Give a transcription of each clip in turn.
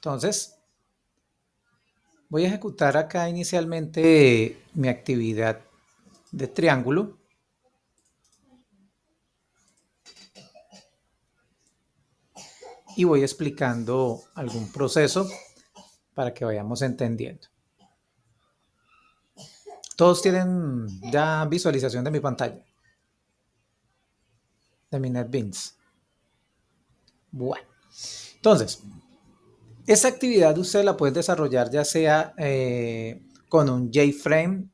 Entonces, voy a ejecutar acá inicialmente mi actividad de triángulo. Y voy explicando algún proceso para que vayamos entendiendo. Todos tienen ya visualización de mi pantalla, de mi NetBeans. Bueno, entonces, esta actividad usted la puede desarrollar ya sea con un JFrame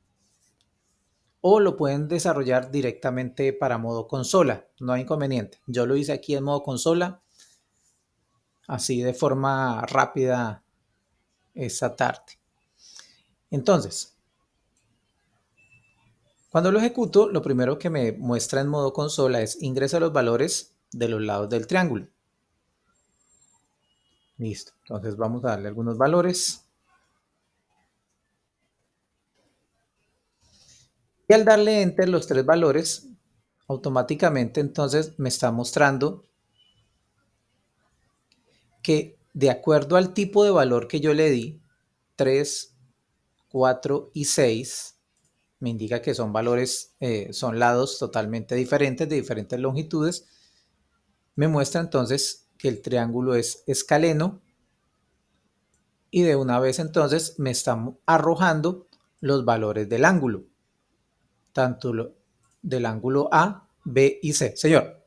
o lo pueden desarrollar directamente para modo consola. No hay inconveniente. Yo lo hice aquí en modo consola, así de forma rápida esta tarde. Entonces, cuando lo ejecuto, lo primero que me muestra en modo consola es ingresa los valores de los lados del triángulo. Listo. Entonces vamos a darle algunos valores. Y al darle enter los tres valores, automáticamente entonces me está mostrando que de acuerdo al tipo de valor que yo le di, 3, 4 y 6, me indica que son valores, son lados totalmente diferentes, de diferentes longitudes. Me muestra entonces que el triángulo es escaleno y de una vez entonces me está arrojando los valores del ángulo, tanto del ángulo A, B y C. Señor.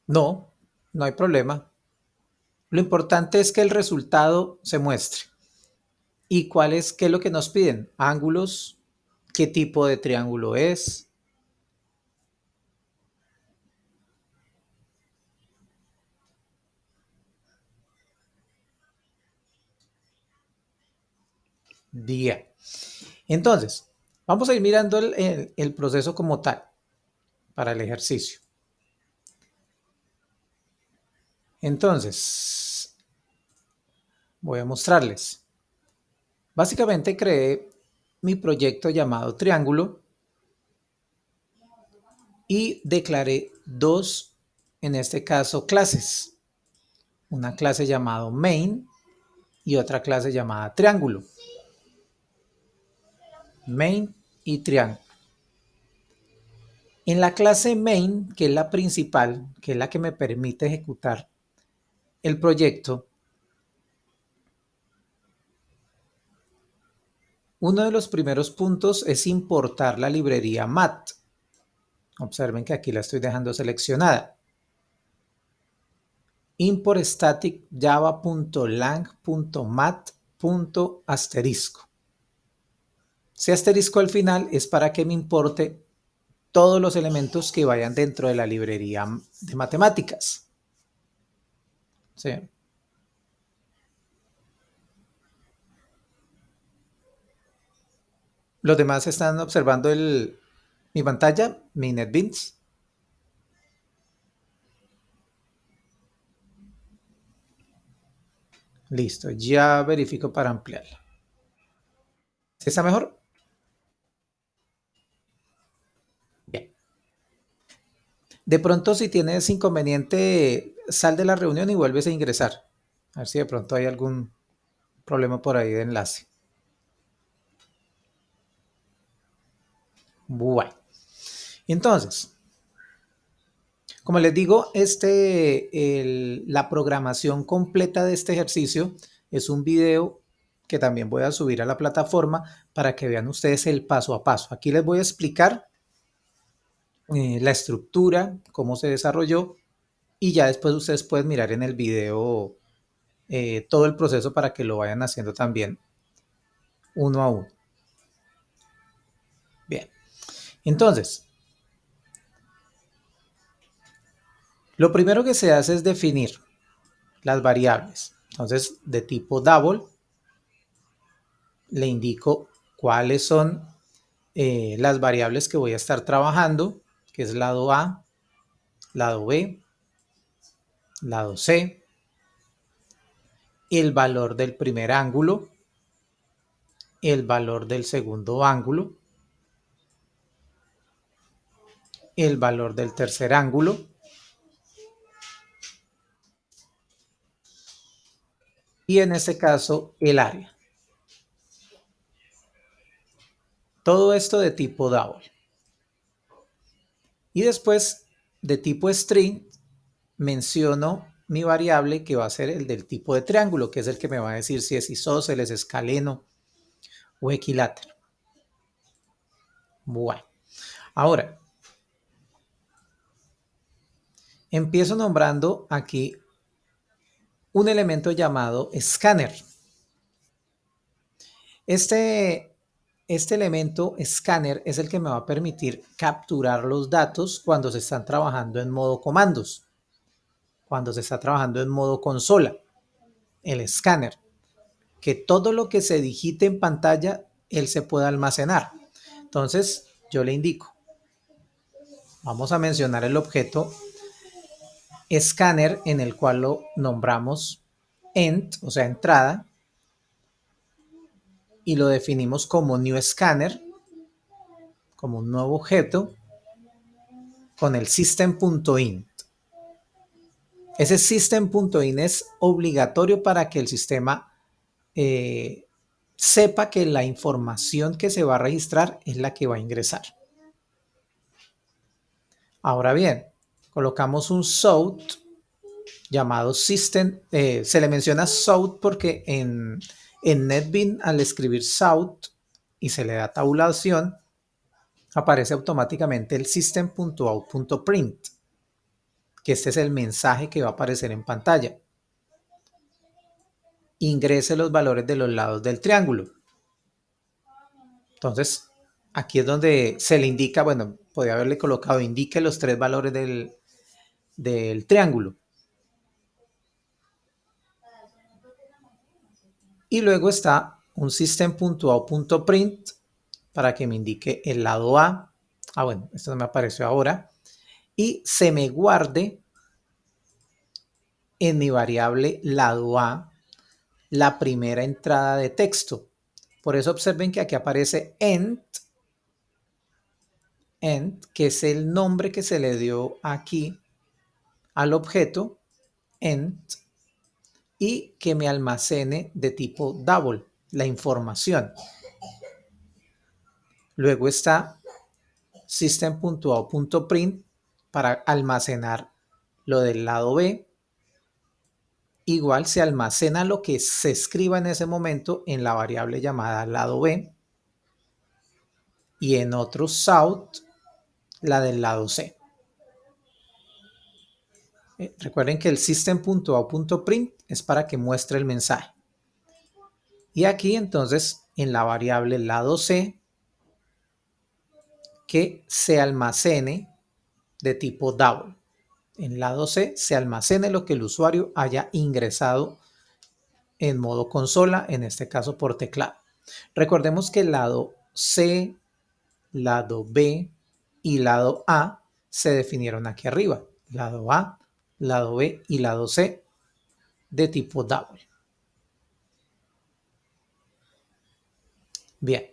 No, no hay problema. Lo importante es que el resultado se muestre. ¿Y qué es lo que nos piden? Ángulos, qué tipo de triángulo es. Bien. Entonces, vamos a ir mirando el proceso como tal para el ejercicio. Entonces, voy a mostrarles. Básicamente creé mi proyecto llamado Triángulo y declaré dos, en este caso, clases. Una clase llamada Main y otra clase llamada Triángulo. Main y Triángulo. En la clase Main, que es la principal, que es la que me permite ejecutar el proyecto, uno de los primeros puntos es importar la librería mat. Observen que aquí la estoy dejando seleccionada. Import static java.lang.mat.asterisco. Ese asterisco al final es para que me importe todos los elementos que vayan dentro de la librería de matemáticas. ¿Sí? Los demás están observando mi pantalla, mi NetBeans. Listo, ya verifico para ampliarla. ¿Sí está mejor? Bien. De pronto, si tienes inconveniente, sal de la reunión y vuelves a ingresar. A ver si de pronto hay algún problema por ahí de enlace. Bueno. Entonces, como les digo, la programación completa de este ejercicio es un video que también voy a subir a la plataforma para que vean ustedes el paso a paso. Aquí les voy a explicar la estructura, cómo se desarrolló y ya después ustedes pueden mirar en el video todo el proceso para que lo vayan haciendo también uno a uno. Bien, entonces, lo primero que se hace es definir las variables. Entonces, de tipo double, le indico cuáles son las variables que voy a estar trabajando, que es lado A, lado B, lado C, el valor del primer ángulo, el valor del segundo ángulo, el valor del tercer ángulo y en este caso el área. Todo esto de tipo double. Y después de tipo string menciono mi variable que va a ser el del tipo de triángulo, que es el que me va a decir si es isósceles, escaleno o equilátero. Bueno, ahora empiezo nombrando aquí un elemento llamado escáner. Este elemento escáner es el que me va a permitir capturar los datos cuando se están trabajando en modo comandos, cuando se está trabajando en modo consola, el escáner, que todo lo que se digite en pantalla, él se pueda almacenar. Entonces, yo le indico, vamos a mencionar el objeto escáner en el cual lo nombramos end, o sea, entrada, y lo definimos como new scanner, como un nuevo objeto, con el system.in. Ese system.in es obligatorio para que el sistema sepa que la información que se va a registrar es la que va a ingresar. Ahora bien, colocamos un south llamado system. Se le menciona south porque en NetBeans al escribir south y se le da tabulación, aparece automáticamente el system.out.print, que este es el mensaje que va a aparecer en pantalla. Ingrese los valores de los lados del triángulo. Entonces, aquí es donde se le indica, bueno, podría haberle colocado, indique los tres valores del triángulo. Y luego está un system.out.print para que me indique el lado A. Ah, bueno, esto no me apareció ahora. Y se me guarde en mi variable lado A la primera entrada de texto. Por eso observen que aquí aparece end, que es el nombre que se le dio aquí al objeto, end, y que me almacene de tipo double la información. Luego está system.out.print para almacenar lo del lado B. Igual se almacena lo que se escriba en ese momento en la variable llamada lado B y en otro south la del lado C. Recuerden que el system.out.print es para que muestre el mensaje. Y aquí entonces en la variable lado C que se almacene de tipo double. En lado C se almacene lo que el usuario haya ingresado en modo consola, en este caso por teclado. Recordemos que el lado C, lado B y lado A se definieron aquí arriba. Lado A, lado B y lado C de tipo double. Bien,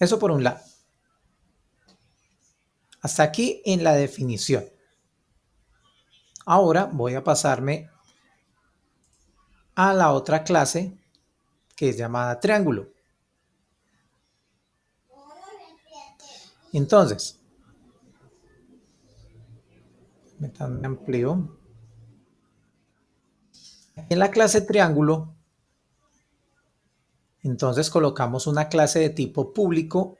eso por un lado. Hasta aquí en la definición. Ahora voy a pasarme a la otra clase que es llamada triángulo. Entonces, me amplio. En la clase triángulo, entonces colocamos una clase de tipo público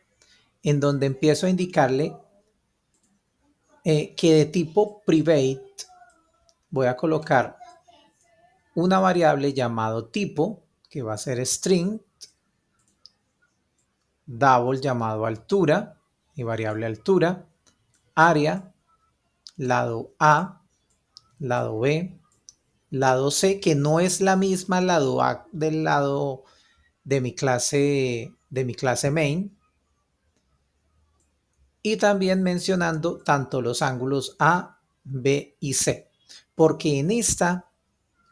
en donde empiezo a indicarle que de tipo private voy a colocar una variable llamado tipo, que va a ser string, double llamado altura, y variable altura, área, lado A, lado B, lado C, que no es la misma lado A del lado de mi clase main, y también mencionando tanto los ángulos A, B y C, porque en esta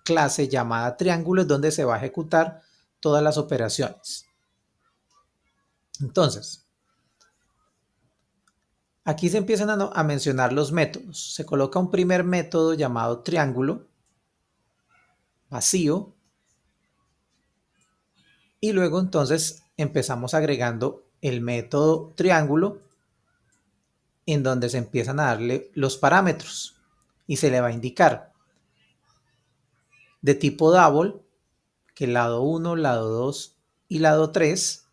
clase llamada triángulo es donde se va a ejecutar todas las operaciones. Entonces, aquí se empiezan a mencionar los métodos. Se coloca un primer método llamado triángulo vacío, y luego entonces empezamos agregando el método triángulo, en donde se empiezan a darle los parámetros y se le va a indicar de tipo double, que lado 1, lado 2 y lado 3,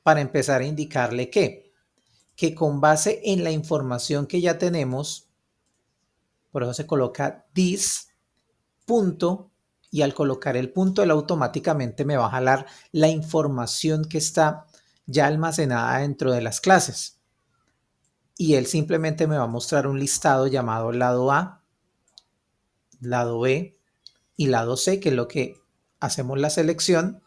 para empezar a indicarle que con base en la información que ya tenemos, por eso se coloca this punto, y al colocar el punto él automáticamente me va a jalar la información que está ya almacenada dentro de las clases, y él simplemente me va a mostrar un listado llamado lado A, lado B y lado C, que es lo que hacemos la selección,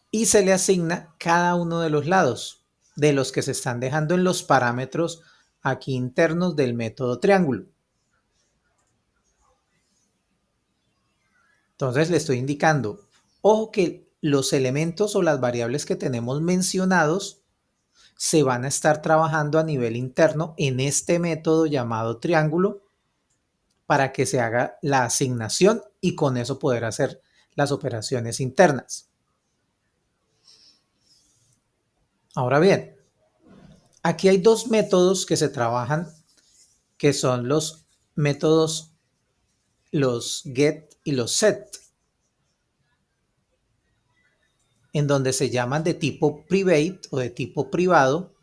y se le asigna cada uno de los lados de los que se están dejando en los parámetros aquí internos del método triángulo. Entonces le estoy indicando, ojo, que los elementos o las variables que tenemos mencionados se van a estar trabajando a nivel interno en este método llamado triángulo, para que se haga la asignación y con eso poder hacer las operaciones internas. Ahora bien, aquí hay dos métodos que se trabajan, que son los métodos, los get y los set, en donde se llaman de tipo private o de tipo privado,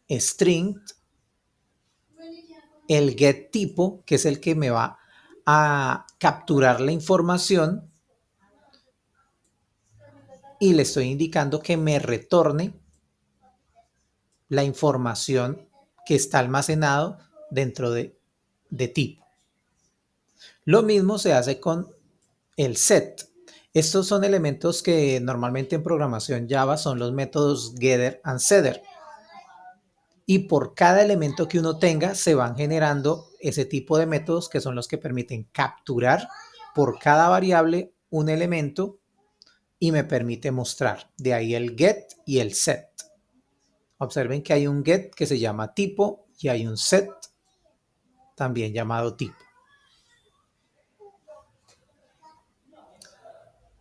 string, el get tipo, que es el que me va a capturar la información, y le estoy indicando que me retorne la información que está almacenado dentro de tipo. Lo mismo se hace con el set. Estos son elementos que normalmente en programación Java son los métodos getter and setter. Y por cada elemento que uno tenga se van generando ese tipo de métodos, que son los que permiten capturar por cada variable un elemento y me permite mostrar. De ahí el get y el set. Observen que hay un get que se llama tipo y hay un set también llamado tipo.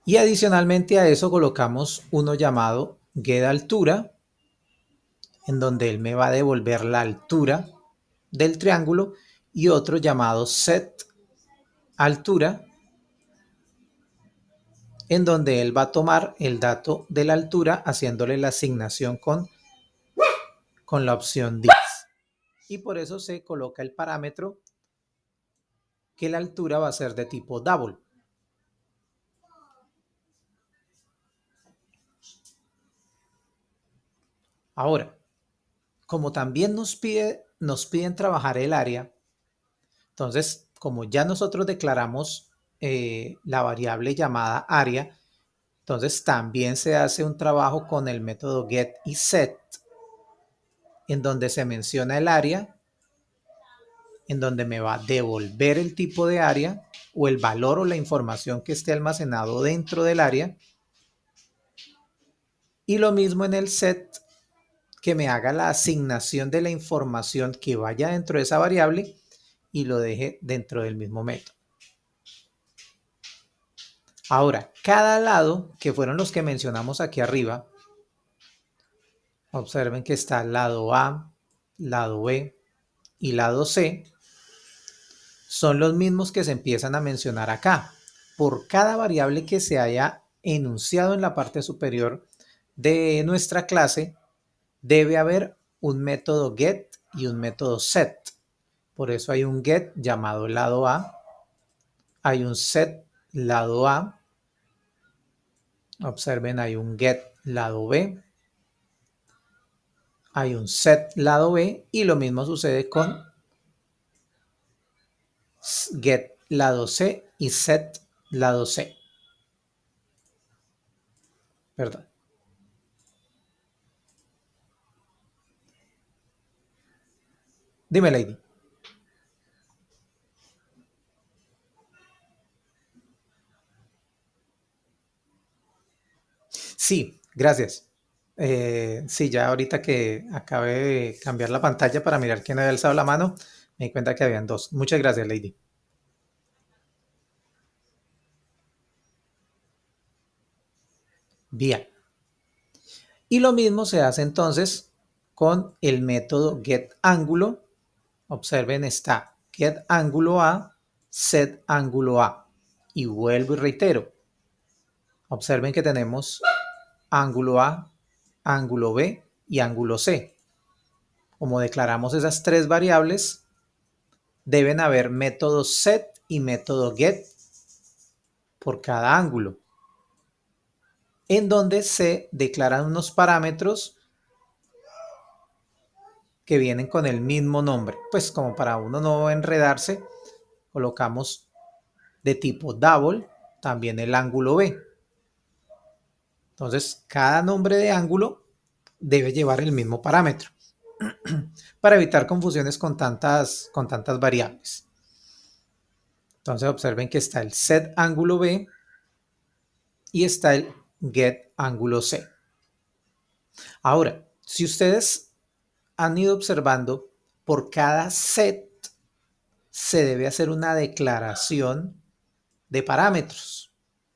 Y adicionalmente a eso colocamos uno llamado getAltura, en donde él me va a devolver la altura del triángulo, y otro llamado setAltura, en donde él va a tomar el dato de la altura haciéndole la asignación con la opción this. Y por eso se coloca el parámetro que la altura va a ser de tipo double. Ahora, como también nos piden trabajar el área, entonces, como ya nosotros declaramos la variable llamada área, entonces también se hace un trabajo con el método get y set, en donde se menciona el área, en donde me va a devolver el tipo de área o el valor o la información que esté almacenado dentro del área. Y lo mismo en el set, que me haga la asignación de la información que vaya dentro de esa variable y lo deje dentro del mismo método. Ahora, cada lado, que fueron los que mencionamos aquí arriba, observen que está lado A, lado B y lado C, son los mismos que se empiezan a mencionar acá. Por cada variable que se haya enunciado en la parte superior de nuestra clase, debe haber un método get y un método set. Por eso hay un get llamado lado A, hay un set lado A, observen, hay un get lado B, hay un set lado B, y lo mismo sucede con get lado C y set lado C. ¿Verdad? Dime, Lady. Sí, gracias. Sí, ya ahorita que acabé de cambiar la pantalla para mirar quién había alzado la mano, me di cuenta que habían dos. Muchas gracias, Lady. Bien. Y lo mismo se hace entonces con el método getAngulo. Observen, está getAngulo A, setAngulo A. Y vuelvo y reitero. Observen que tenemos ángulo A, ángulo B y ángulo C. Como declaramos esas tres variables, deben haber método set y método get por cada ángulo, en donde se declaran unos parámetros que vienen con el mismo nombre. Pues como para uno no enredarse, colocamos de tipo double también el ángulo B. Entonces, cada nombre de ángulo debe llevar el mismo parámetro para evitar confusiones con tantas variables. Entonces, observen que está el set ángulo B y está el get ángulo C. Ahora, si ustedes han ido observando, por cada set se debe hacer una declaración de parámetros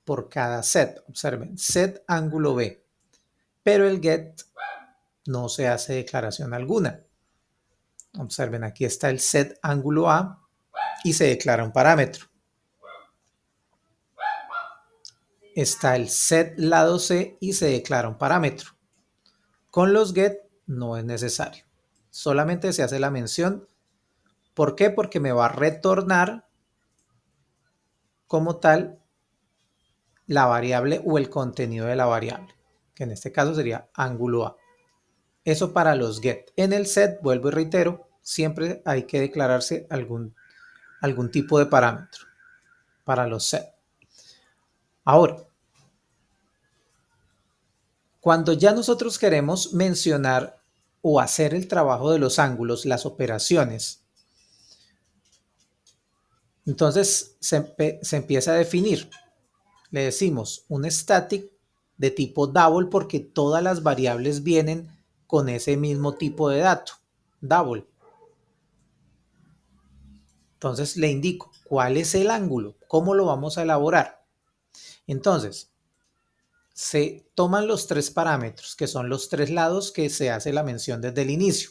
por cada set. Observen, set ángulo B, pero el get no se hace declaración alguna. Observen, aquí está el set ángulo A y se declara un parámetro. Está el set lado C y se declara un parámetro. Con los get no es necesario. Solamente se hace la mención. ¿Por qué? Porque me va a retornar como tal la variable o el contenido de la variable, que en este caso sería ángulo A. Eso para los get. En el set, vuelvo y reitero, siempre hay que declararse algún tipo de parámetro para los set. Ahora, cuando ya nosotros queremos mencionar o hacer el trabajo de los ángulos, las operaciones, entonces se empieza a definir. Le decimos un static de tipo double porque todas las variables vienen con ese mismo tipo de dato, double. Entonces le indico cuál es el ángulo, cómo lo vamos a elaborar. Entonces, se toman los tres parámetros, que son los tres lados que se hace la mención desde el inicio.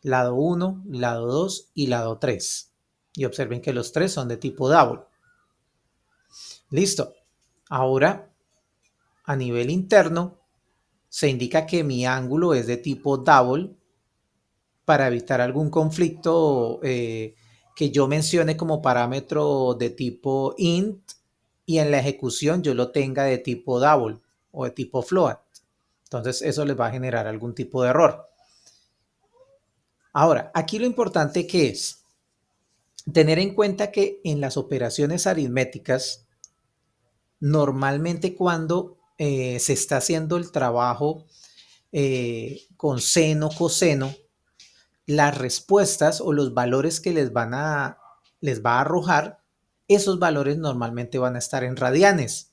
Lado 1, lado 2 y lado 3. Y observen que los tres son de tipo double. Listo. Ahora, a nivel interno, se indica que mi ángulo es de tipo double para evitar algún conflicto que yo mencione como parámetro de tipo int y en la ejecución yo lo tenga de tipo double o de tipo float. Entonces eso les va a generar algún tipo de error. Ahora, aquí lo importante que es tener en cuenta que en las operaciones aritméticas, normalmente cuando se está haciendo el trabajo con seno, coseno, las respuestas o los valores que les va a arrojar, esos valores normalmente van a estar en radianes.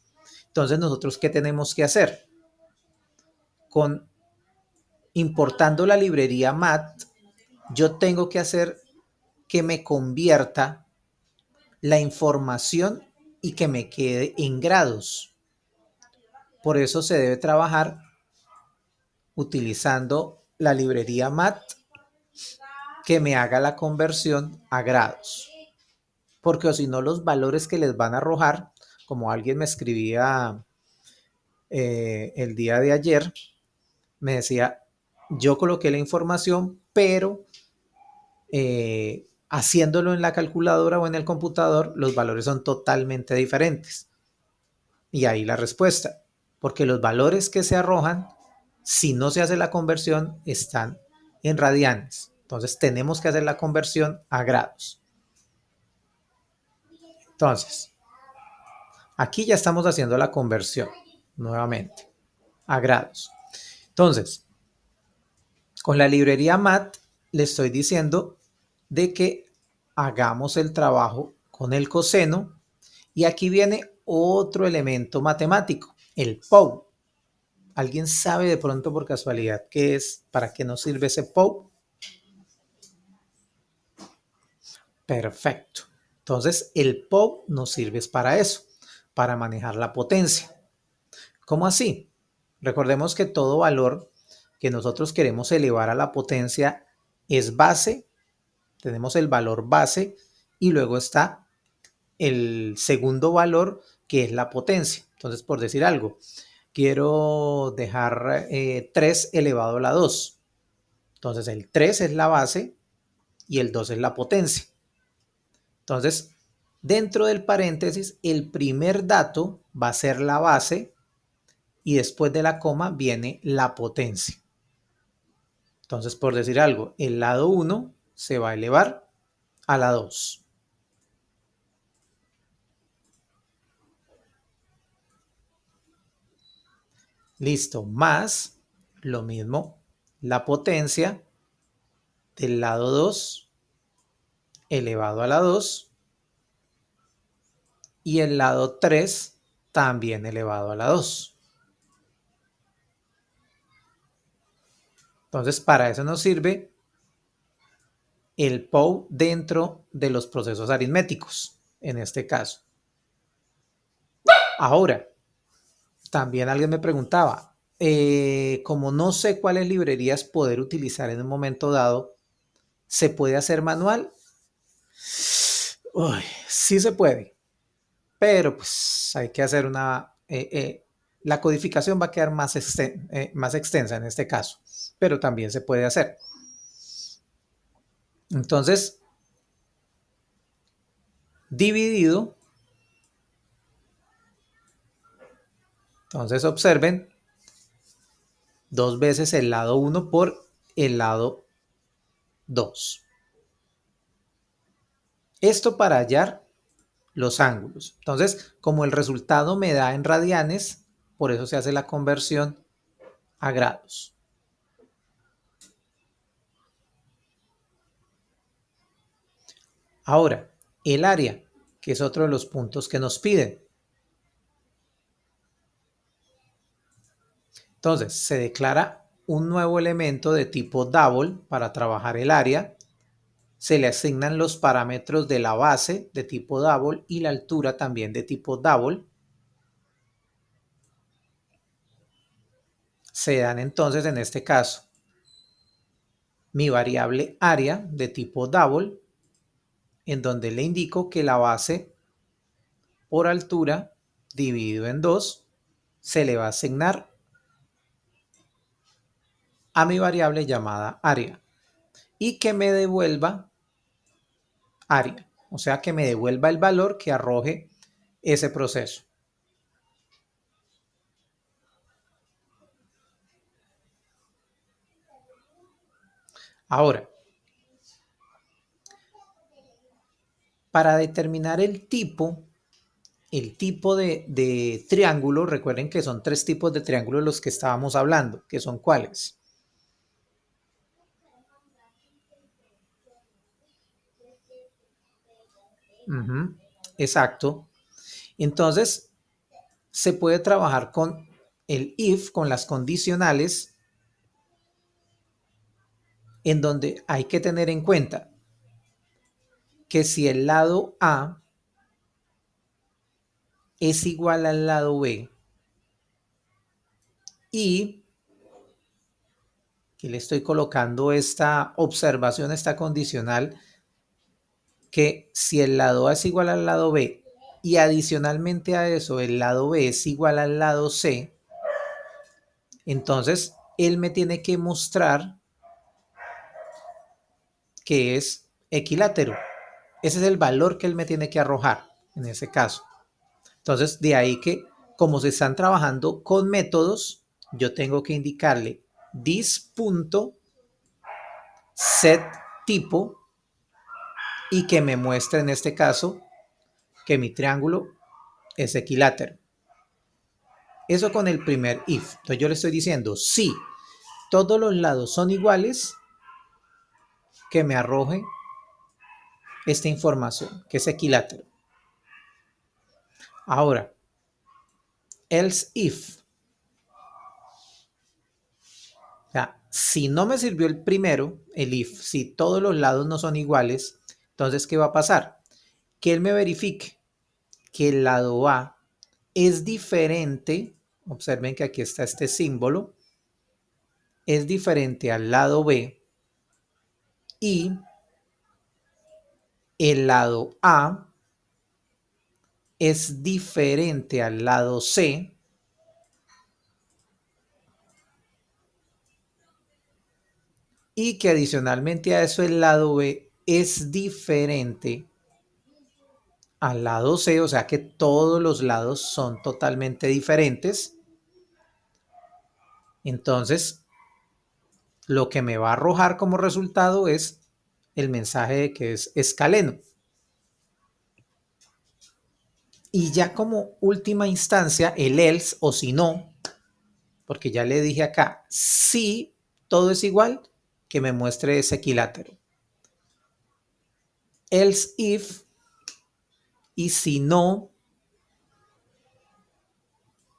Entonces, nosotros, ¿qué tenemos que hacer? Importando la librería MAT, yo tengo que hacer que me convierta la información y que me quede en grados. Por eso se debe trabajar utilizando la librería MAT que me haga la conversión a grados. Porque si no, los valores que les van a arrojar, como alguien me escribía el día de ayer, me decía, yo coloqué la información, pero haciéndolo en la calculadora o en el computador, los valores son totalmente diferentes. Y ahí la respuesta, porque los valores que se arrojan, si no se hace la conversión, están en radianes. Entonces tenemos que hacer la conversión a grados. Entonces, aquí ya estamos haciendo la conversión nuevamente a grados. Entonces, con la librería MAT le estoy diciendo de que hagamos el trabajo con el coseno y aquí viene otro elemento matemático, el POW. ¿Alguien sabe de pronto por casualidad qué es? ¿Para qué nos sirve ese POW? Perfecto. Entonces, el POW nos sirve para eso, para manejar la potencia. ¿Cómo así? Recordemos que todo valor que nosotros queremos elevar a la potencia es base, tenemos el valor base y luego está el segundo valor que es la potencia. Entonces, por decir algo, quiero dejar 3 elevado a la 2. Entonces, el 3 es la base y el 2 es la potencia. Entonces, dentro del paréntesis, el primer dato va a ser la base y después de la coma viene la potencia. Entonces, por decir algo, el lado 1 se va a elevar a la 2. Listo, más lo mismo, la potencia del lado 2 elevado a la 2 y el lado 3 también elevado a la 2. Entonces, para eso nos sirve el POW dentro de los procesos aritméticos, en este caso. Ahora, también alguien me preguntaba, como no sé cuáles librerías poder utilizar en un momento dado, ¿se puede hacer manual? Uy, sí se puede, pero pues hay que hacer una... la codificación va a quedar más extensa en este caso, pero también se puede hacer. Entonces, dividido, entonces observen, 2 veces el lado 1 por el lado 2. Esto para hallar los ángulos. Entonces, como el resultado me da en radianes, por eso se hace la conversión a grados. Ahora, el área, que es otro de los puntos que nos piden. Entonces, se declara un nuevo elemento de tipo double para trabajar el área. Se le asignan los parámetros de la base de tipo double y la altura también de tipo double. Se dan entonces en este caso mi variable área de tipo double, en donde le indico que la base por altura dividido en 2 se le va a asignar a mi variable llamada área y que me devuelva área, o sea que me devuelva el valor que arroje ese proceso. Ahora, para determinar el tipo de triángulo, recuerden que son 3 tipos de triángulos los que estábamos hablando, que son ¿cuáles? Exacto. Entonces, se puede trabajar con el if, con las condicionales, en donde hay que tener en cuenta que si el lado A es igual al lado B y que le estoy colocando esta observación, esta condicional, que si el lado A es igual al lado B y adicionalmente a eso el lado B es igual al lado C, entonces él me tiene que mostrar que es equilátero. Ese es el valor que él me tiene que arrojar en ese caso. Entonces, de ahí que como se están trabajando con métodos, yo tengo que indicarle this.setTipo y que me muestre en este caso que mi triángulo es equilátero. Eso con el primer if. Entonces yo le estoy diciendo, si todos los lados son iguales, que me arroje esta información, que es equilátero. Ahora, else if. O sea, si no me sirvió el primero, el if, si todos los lados no son iguales, entonces, ¿qué va a pasar? Que él me verifique que el lado A es diferente, observen que aquí está este símbolo, es diferente al lado B y el lado A es diferente al lado C y que adicionalmente a eso el lado B es diferente al lado C, o sea que todos los lados son totalmente diferentes. Entonces, lo que me va a arrojar como resultado es el mensaje de que es escaleno. Y ya como última instancia, el else o si no, porque ya le dije acá, si todo es igual, que me muestre ese equilátero. Else if, y si no,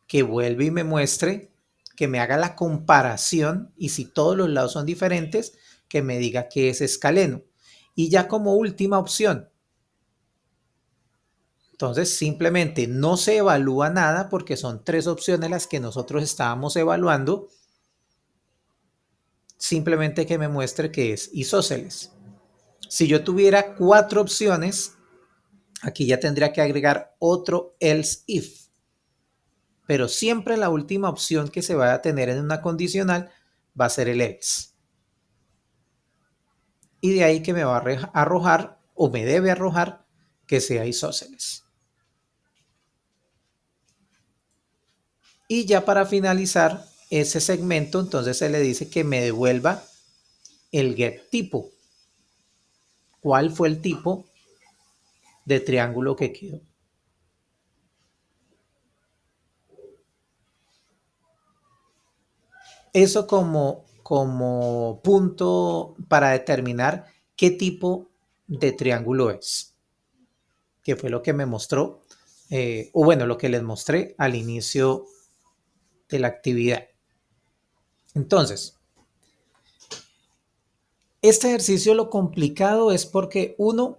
que vuelva y me muestre, que me haga la comparación y si todos los lados son diferentes, que me diga que es escaleno. Y ya como última opción, entonces simplemente no se evalúa nada porque son 3 opciones las que nosotros estábamos evaluando, simplemente que me muestre que es isósceles. Si yo tuviera 4 opciones, aquí ya tendría que agregar otro else if. Pero siempre la última opción que se va a tener en una condicional va a ser el else. Y de ahí que me va a arrojar o me debe arrojar que sea isósceles. Y ya para finalizar ese segmento, entonces se le dice que me devuelva el get tipo. ¿Cuál fue el tipo de triángulo que quedó? Eso como punto para determinar qué tipo de triángulo es, que fue lo que me mostró, o bueno, lo que les mostré al inicio de la actividad. Entonces, este ejercicio lo complicado es porque uno,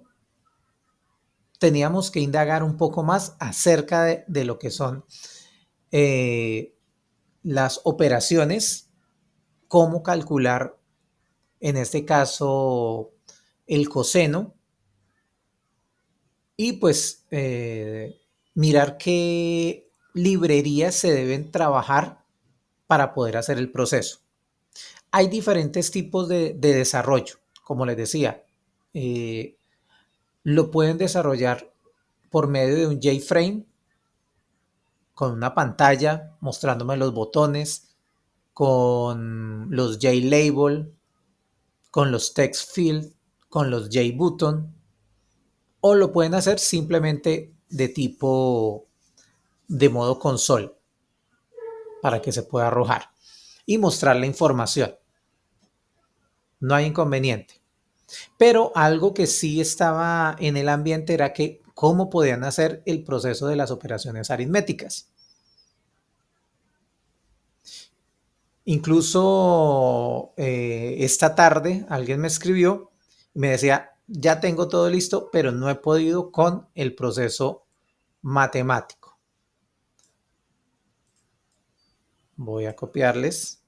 teníamos que indagar un poco más acerca de lo que son las operaciones, cómo calcular, en este caso, el coseno y pues mirar qué librerías se deben trabajar para poder hacer el proceso. Hay diferentes tipos de desarrollo, como les decía, eh, lo pueden desarrollar por medio de un JFrame con una pantalla mostrándome los botones, con los JLabel, con los text field, con los JButton, o lo pueden hacer simplemente de tipo de modo console para que se pueda arrojar y mostrar la información. No hay inconveniente. Pero algo que sí estaba en el ambiente era que cómo podían hacer el proceso de las operaciones aritméticas. Incluso esta tarde alguien me escribió y me decía, ya tengo todo listo, pero no he podido con el proceso matemático. Voy a copiarles.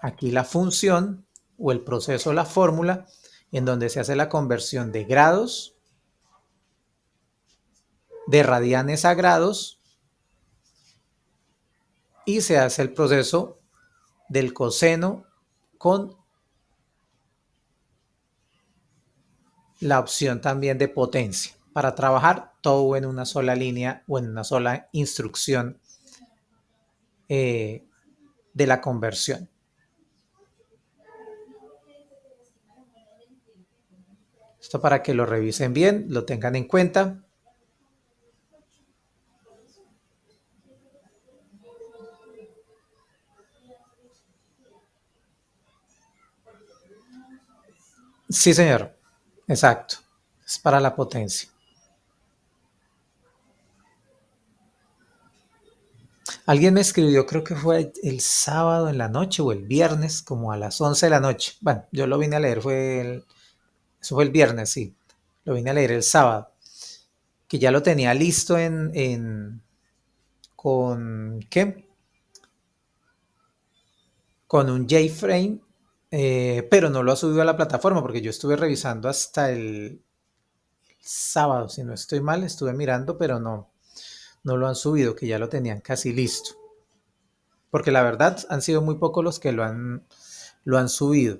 Aquí la función o el proceso, la fórmula, en donde se hace la conversión de grados, de radianes a grados, y se hace el proceso del coseno con la opción también de potencia para trabajar todo en una sola línea o en una sola instrucción de la conversión. Esto para que lo revisen bien, lo tengan en cuenta. Sí, señor. Exacto. Es para la potencia. Alguien me escribió, creo que fue el sábado en la noche o el viernes, como a las 11 de la noche. Bueno, yo lo vine a leer, eso fue el viernes, sí. Lo vine a leer el sábado, que ya lo tenía listo con, ¿qué? Con un JFrame, pero no lo ha subido a la plataforma porque yo estuve revisando hasta el sábado, si no estoy mal, estuve mirando, pero no lo han subido, que ya lo tenían casi listo. Porque la verdad han sido muy pocos los que lo han subido.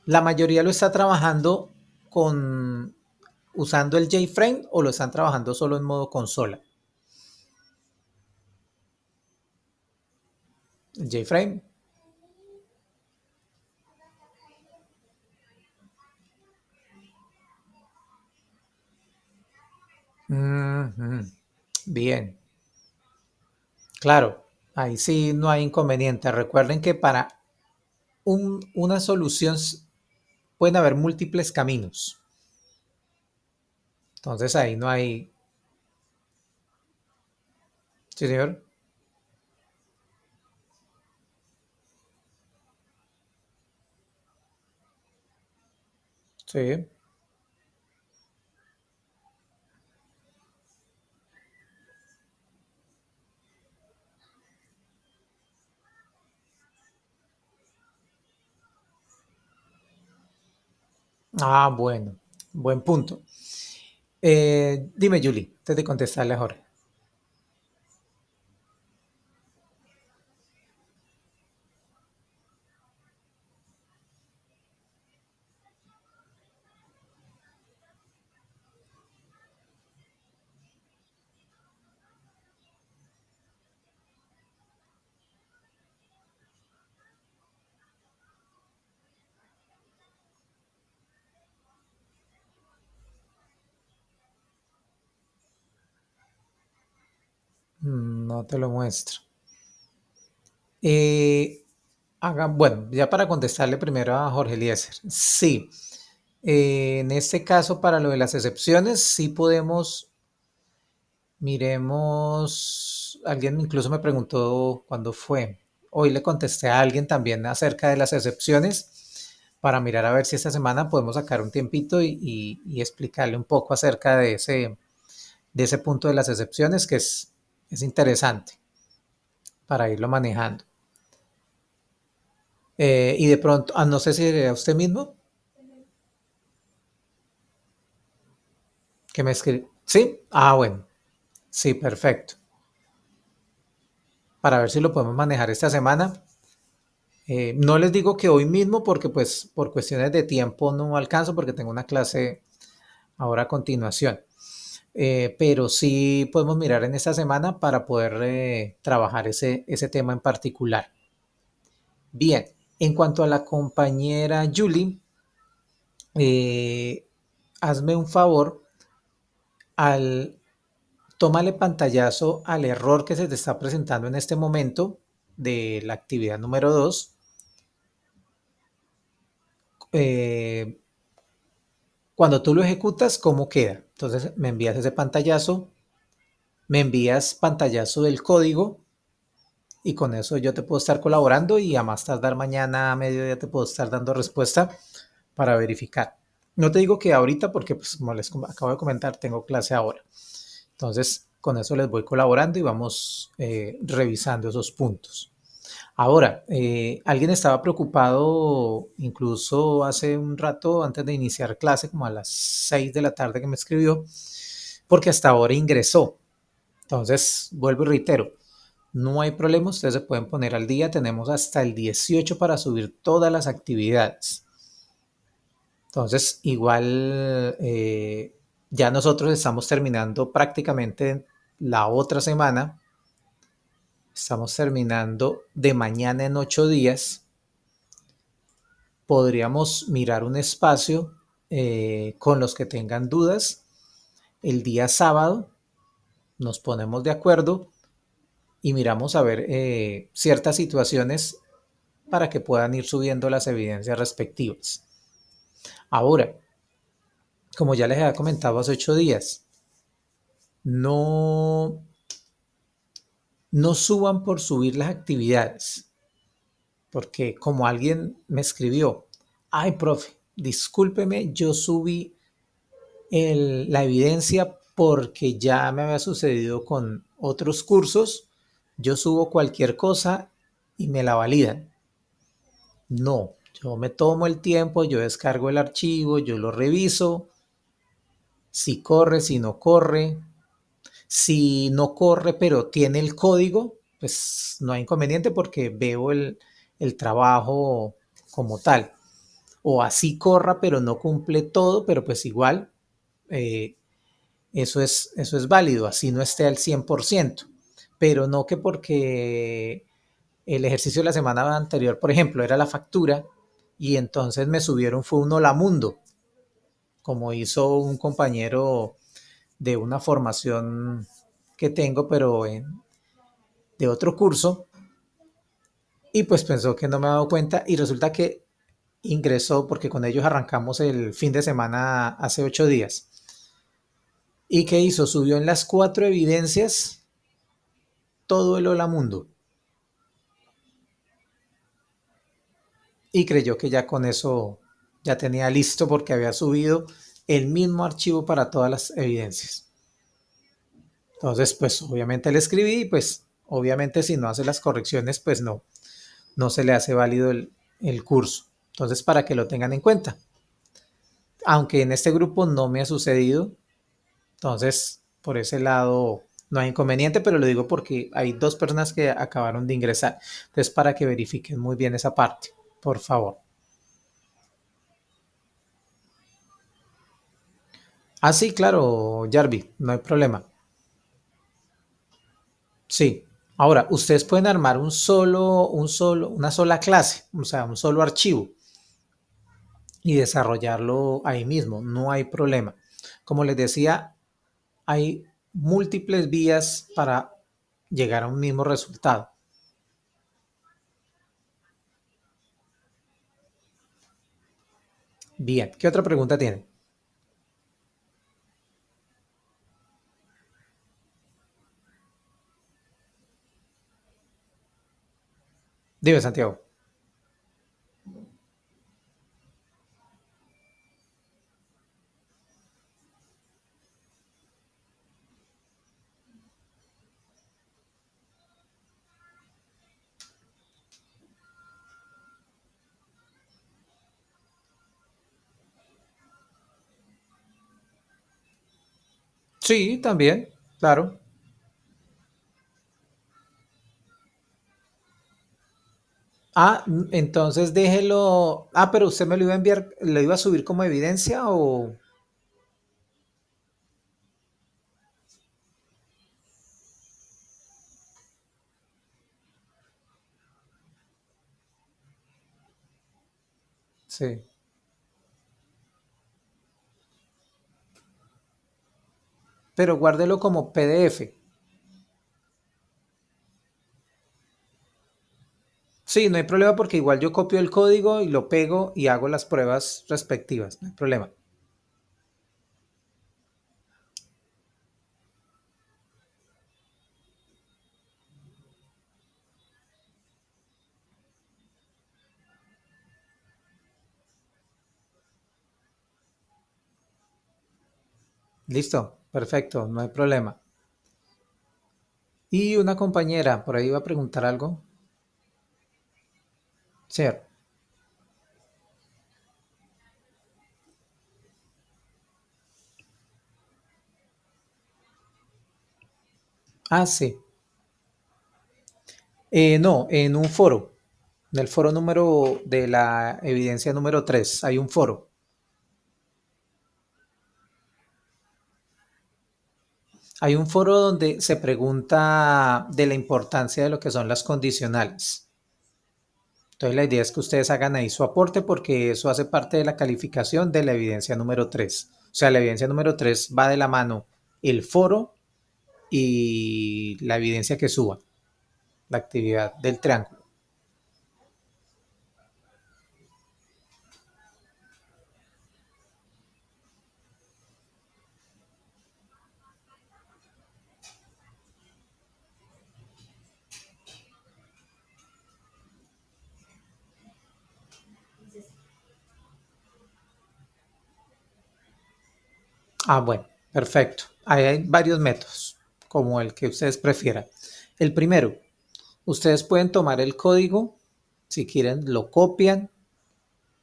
La mayoría lo está trabajando con usando el JFrame o lo están trabajando solo en modo consola. El JFrame. Bien, claro, ahí sí no hay inconveniente. Recuerden que para una solución pueden haber múltiples caminos. Entonces ahí no hay... Sí, señor. Sí. Ah, bueno, buen punto. Dime, Julie, antes de contestarle a Jorge. No te lo muestro. Eh, bueno, ya para contestarle primero a Jorge Eliezer. Sí, en este caso, para lo de las excepciones, sí podemos, miremos, alguien incluso me preguntó cuándo fue. Hoy le contesté a alguien también acerca de las excepciones para mirar a ver si esta semana podemos sacar un tiempito y explicarle un poco acerca de ese punto de las excepciones que es interesante para irlo manejando. Y de pronto, no sé si era usted mismo que me escribió. ¿Sí? Ah, bueno. Sí, perfecto. Para ver si lo podemos manejar esta semana. No les digo que hoy mismo porque pues por cuestiones de tiempo no alcanzo porque tengo una clase ahora a continuación. Pero sí podemos mirar en esta semana para poder trabajar ese tema en particular. Bien, en cuanto a la compañera Julie, eh, hazme un favor al tómale pantallazo al error que se te está presentando en este momento de la actividad número 2. Eh, Cuando tú lo ejecutas, ¿cómo queda? Entonces me envías ese pantallazo, me envías pantallazo del código y con eso yo te puedo estar colaborando y a más tardar mañana a mediodía te puedo estar dando respuesta para verificar. No te digo que ahorita porque pues como les acabo de comentar tengo clase ahora. Entonces con eso les voy colaborando y vamos revisando esos puntos. Ahora, alguien estaba preocupado incluso hace un rato antes de iniciar clase, como a las 6 de la tarde que me escribió, porque hasta ahora ingresó. Entonces, vuelvo y reitero, no hay problema, ustedes se pueden poner al día, tenemos hasta el 18 para subir todas las actividades. Entonces, igual ya nosotros estamos terminando prácticamente la otra semana, estamos terminando de mañana en 8 días. podríamos mirar un espacio con los que tengan dudas. El día sábado nos ponemos de acuerdo y miramos a ver ciertas situaciones para que puedan ir subiendo las evidencias respectivas. Ahora, como ya les había comentado hace 8 días, no, no suban por subir las actividades, porque como alguien me escribió, ay, profe, discúlpeme, yo subí la evidencia porque ya me había sucedido con otros cursos, yo subo cualquier cosa y me la validan. No, yo me tomo el tiempo, yo descargo el archivo, yo lo reviso, si corre, si no corre. Si no corre, pero tiene el código, pues no hay inconveniente porque veo el trabajo como tal. O así corra, pero no cumple todo, pero pues igual eh, eso es válido, así no esté al 100%. Pero no que porque el ejercicio de la semana anterior, por ejemplo, era la factura y entonces me subieron fue un holamundo, como hizo un compañero de una formación que tengo, pero de otro curso, y pues pensó que no me había dado cuenta y resulta que ingresó porque con ellos arrancamos el fin de semana hace 8 días. ¿Y qué hizo? Subió en las 4 evidencias todo el hola mundo y creyó que ya con eso ya tenía listo porque había subido el mismo archivo para todas las evidencias. Entonces, pues obviamente le escribí y pues obviamente si no hace las correcciones, pues no se le hace válido el curso. Entonces, para que lo tengan en cuenta. Aunque en este grupo no me ha sucedido, entonces por ese lado no hay inconveniente, pero lo digo porque hay 2 personas que acabaron de ingresar. Entonces, para que verifiquen muy bien esa parte, por favor. Ah, sí, claro, Jarvi, no hay problema. Sí. Ahora, ustedes pueden armar una sola clase, o sea, un solo archivo y desarrollarlo ahí mismo, no hay problema. Como les decía, hay múltiples vías para llegar a un mismo resultado. Bien, ¿qué otra pregunta tiene? Dime, Santiago. Sí, también, claro. Ah, entonces déjelo. Ah, pero usted me lo iba a enviar, lo iba a subir como evidencia o. Sí. Pero guárdelo como PDF. Sí, no hay problema porque igual yo copio el código y lo pego y hago las pruebas respectivas. No hay problema. Listo, perfecto, no hay problema. Y una compañera, por ahí iba a preguntar algo. Sí. Ah, sí. No, en un foro. En el foro número de la evidencia número 3 hay un foro. Hay un foro donde se pregunta de la importancia de lo que son las condicionales. Entonces la idea es que ustedes hagan ahí su aporte porque eso hace parte de la calificación de la evidencia número 3. O sea, la evidencia número 3 va de la mano el foro y la evidencia que suba, la actividad del triángulo. Ah, bueno, perfecto. Ahí hay varios métodos, como el que ustedes prefieran. El primero, ustedes pueden tomar el código, si quieren lo copian,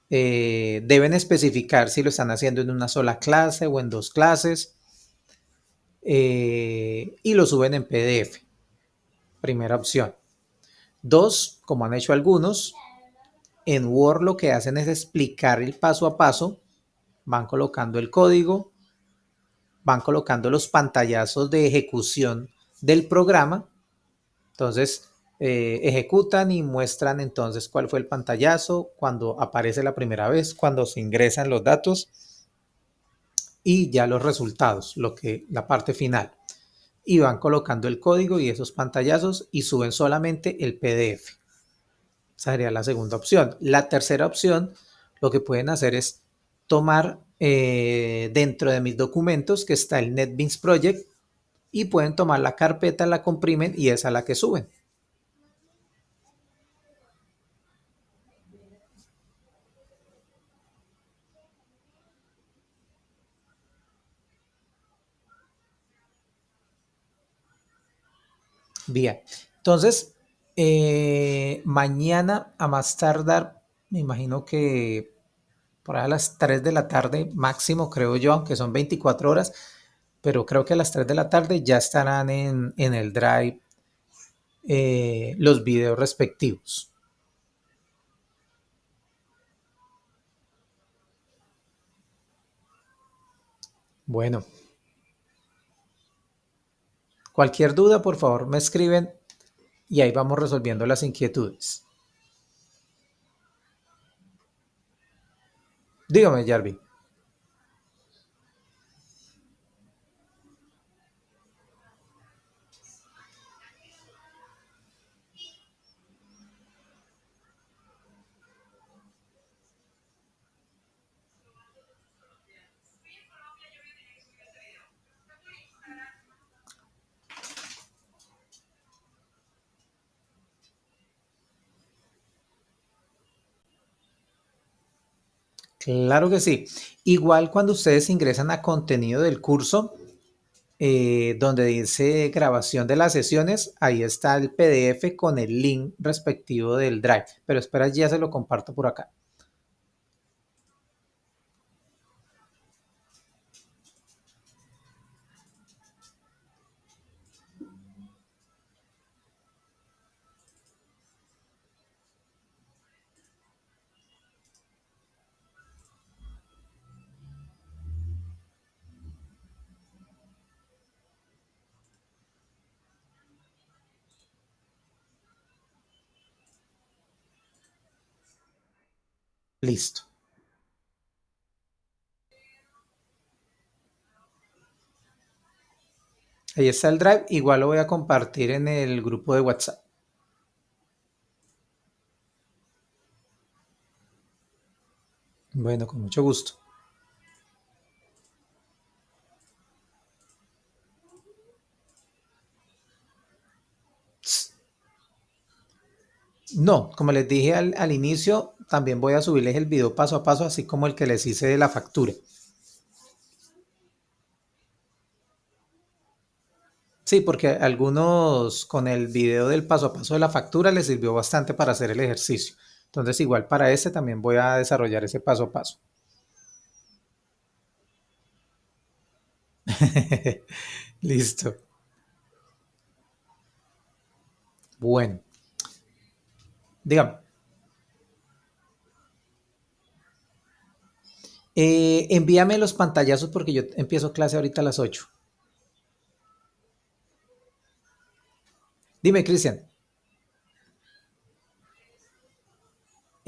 deben especificar si lo están haciendo en una sola clase o en dos clases y lo suben en PDF, primera opción. Dos, como han hecho algunos, en Word lo que hacen es explicar el paso a paso, van colocando el código, van colocando los pantallazos de ejecución del programa. Entonces, ejecutan y muestran entonces cuál fue el pantallazo, cuando aparece la primera vez, cuando se ingresan los datos y ya los resultados, la parte final. Y van colocando el código y esos pantallazos y suben solamente el PDF. Esa sería la segunda opción. La tercera opción, lo que pueden hacer es tomar dentro de mis documentos que está el NetBeans Project y pueden tomar la carpeta, la comprimen y esa es la que suben. Bien, entonces mañana a más tardar, me imagino que por ahí a las 3 de la tarde máximo, creo yo, aunque son 24 horas, pero creo que a las 3 de la tarde ya estarán en el Drive los videos respectivos. Bueno, cualquier duda, por favor, me escriben y ahí vamos resolviendo las inquietudes. Dígame, Jarvin. Claro que sí. Igual cuando ustedes ingresan a contenido del curso, donde dice grabación de las sesiones, ahí está el PDF con el link respectivo del Drive. Pero espera, ya se lo comparto por acá. Listo. Ahí está el Drive. Igual lo voy a compartir en el grupo de WhatsApp. Bueno, con mucho gusto. No, como les dije al inicio, también voy a subirles el video paso a paso, así como el que les hice de la factura. Sí, porque algunos con el video del paso a paso de la factura les sirvió bastante para hacer el ejercicio. Entonces, igual para este también voy a desarrollar ese paso a paso. Listo. Bueno, dígame. Envíame los pantallazos porque yo empiezo clase ahorita a las 8. Dime, Cristian.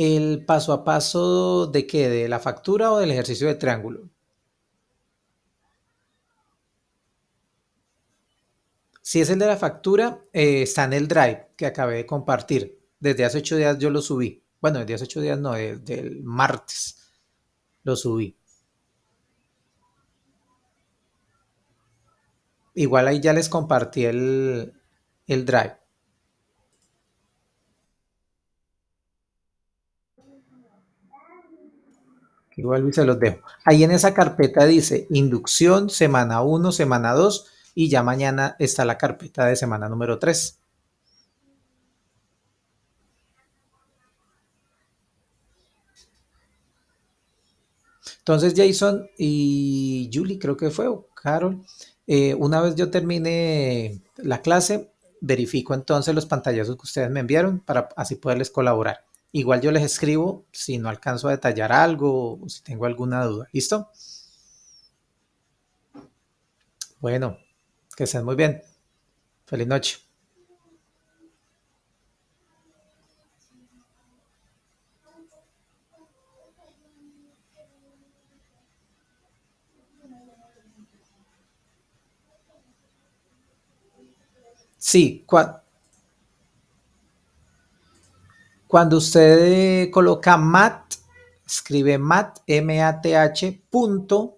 ¿El paso a paso de qué? ¿De la factura o del ejercicio de triángulo? Si es el de la factura, está en el Drive que acabé de compartir. Desde hace 8 días yo lo subí. Bueno, desde hace 8 días no, desde el martes lo subí. Igual ahí ya les compartí el Drive. Igual y se los dejo. Ahí en esa carpeta dice inducción, semana uno, semana 2 y ya mañana está la carpeta de semana número 3. Entonces Jason y Julie creo que fue, o Carol, una vez yo termine la clase, verifico entonces los pantallazos que ustedes me enviaron para así poderles colaborar. Igual yo les escribo si no alcanzo a detallar algo o si tengo alguna duda. ¿Listo? Bueno, que estén muy bien. Feliz noche. Sí, cuando usted coloca mat, escribe mat, M-A-T-H, punto.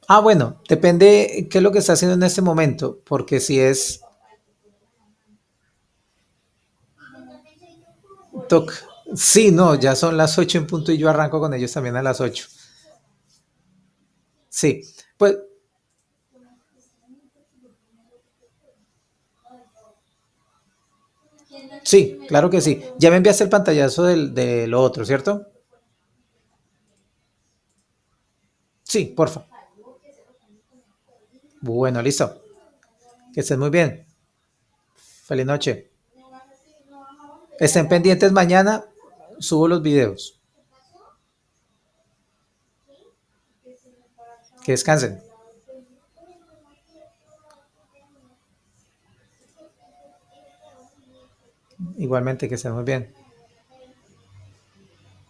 Ah, bueno, depende qué es lo que está haciendo en este momento, porque si es toc, sí, no, ya son las 8 en punto y yo arranco con ellos también a las 8. Sí, pues sí, claro que sí. Ya me enviaste el pantallazo de lo otro, ¿cierto? Sí, porfa. Bueno, listo. Que estén muy bien. Feliz noche. Estén pendientes mañana, subo los videos. Que descansen. Igualmente, que estén muy bien.